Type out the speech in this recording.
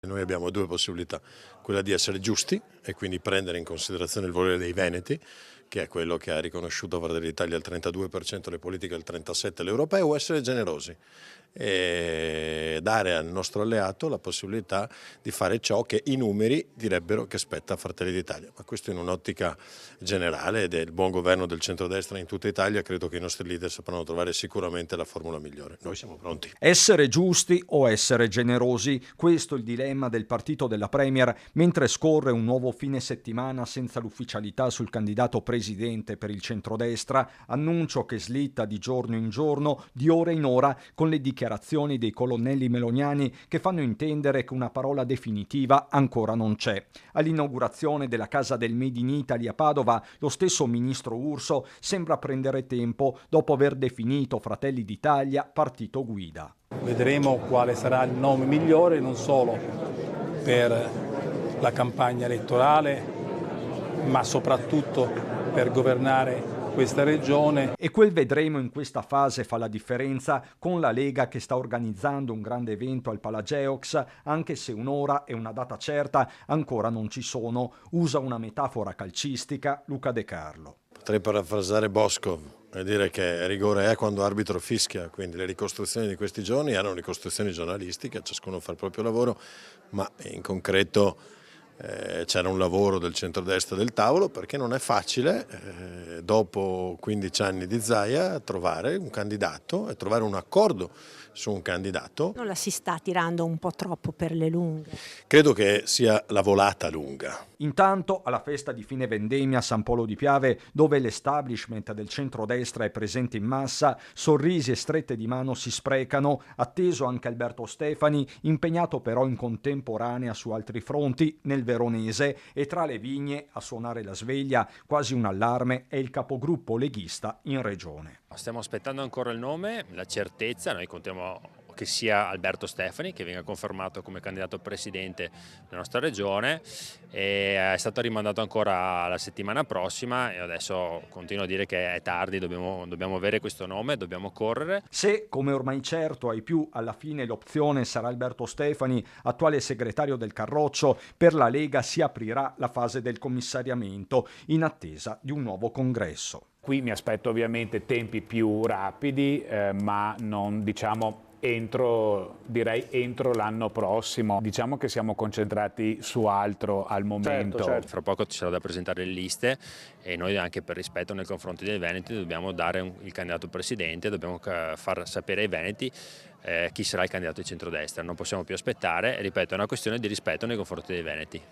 Noi abbiamo due possibilità, quella di essere giusti e quindi prendere in considerazione il volere dei veneti, che è quello che ha riconosciuto Fratelli d'Italia al 32%, le politiche al 37% l'europeo, o essere generosi e dare al nostro alleato la possibilità di fare ciò che i numeri direbbero che spetta a Fratelli d'Italia. Ma questo in un'ottica generale del buon governo del centrodestra in tutta Italia, credo che i nostri leader sapranno trovare sicuramente la formula migliore. Noi siamo pronti. Essere giusti o essere generosi? Questo è il dilemma del partito della Premier mentre scorre un nuovo fine settimana senza l'ufficialità sul candidato presidente per il centrodestra, annuncio che slitta di giorno in giorno, di ora in ora, con le dichiarazioni dei colonnelli meloniani che fanno intendere che una parola definitiva ancora non c'è. All'inaugurazione della Casa del Made in Italy a Padova, lo stesso ministro Urso sembra prendere tempo dopo aver definito Fratelli d'Italia partito guida. Vedremo quale sarà il nome migliore non solo per la campagna elettorale, ma soprattutto per governare questa regione. E quel vedremo in questa fase fa la differenza con la Lega che sta organizzando un grande evento al Palageox, anche se un'ora e una data certa ancora non ci sono. Usa una metafora calcistica Luca De Carlo. Potrei parafrasare Bosco e dire che rigore è quando arbitro fischia, quindi le ricostruzioni di questi giorni erano ricostruzioni giornalistiche, ciascuno fa il proprio lavoro, ma in concreto c'era un lavoro del centrodestra del tavolo, perché non è facile dopo 15 anni di Zaia trovare un candidato e trovare un accordo su un candidato. Non la si sta tirando un po' troppo per le lunghe? Credo che sia la volata lunga. Intanto, alla festa di fine vendemmia a San Polo di Piave, dove l'establishment del centrodestra è presente in massa, sorrisi e strette di mano si sprecano, atteso anche Alberto Stefani, impegnato però in contemporanea su altri fronti, nel Veronese, e tra le vigne a suonare la sveglia, quasi un allarme, è il capogruppo leghista in regione. Stiamo aspettando ancora il nome, la certezza, noi contiamo che sia Alberto Stefani che venga confermato come candidato presidente della nostra regione, e è stato rimandato ancora la settimana prossima e adesso continuo a dire che è tardi, dobbiamo avere questo nome, dobbiamo correre. Se, come ormai certo ai più, alla fine l'opzione sarà Alberto Stefani, attuale segretario del Carroccio, per la Lega si aprirà la fase del commissariamento in attesa di un nuovo congresso. Qui mi aspetto ovviamente tempi più rapidi, ma non entro l'anno prossimo. Diciamo che siamo concentrati su altro al momento. Certo. Fra poco ci sarà da presentare le liste e noi, anche per rispetto nei confronti dei veneti, dobbiamo dare il candidato presidente, dobbiamo far sapere ai veneti chi sarà il candidato di centrodestra. Non possiamo più aspettare, ripeto, è una questione di rispetto nei confronti dei veneti.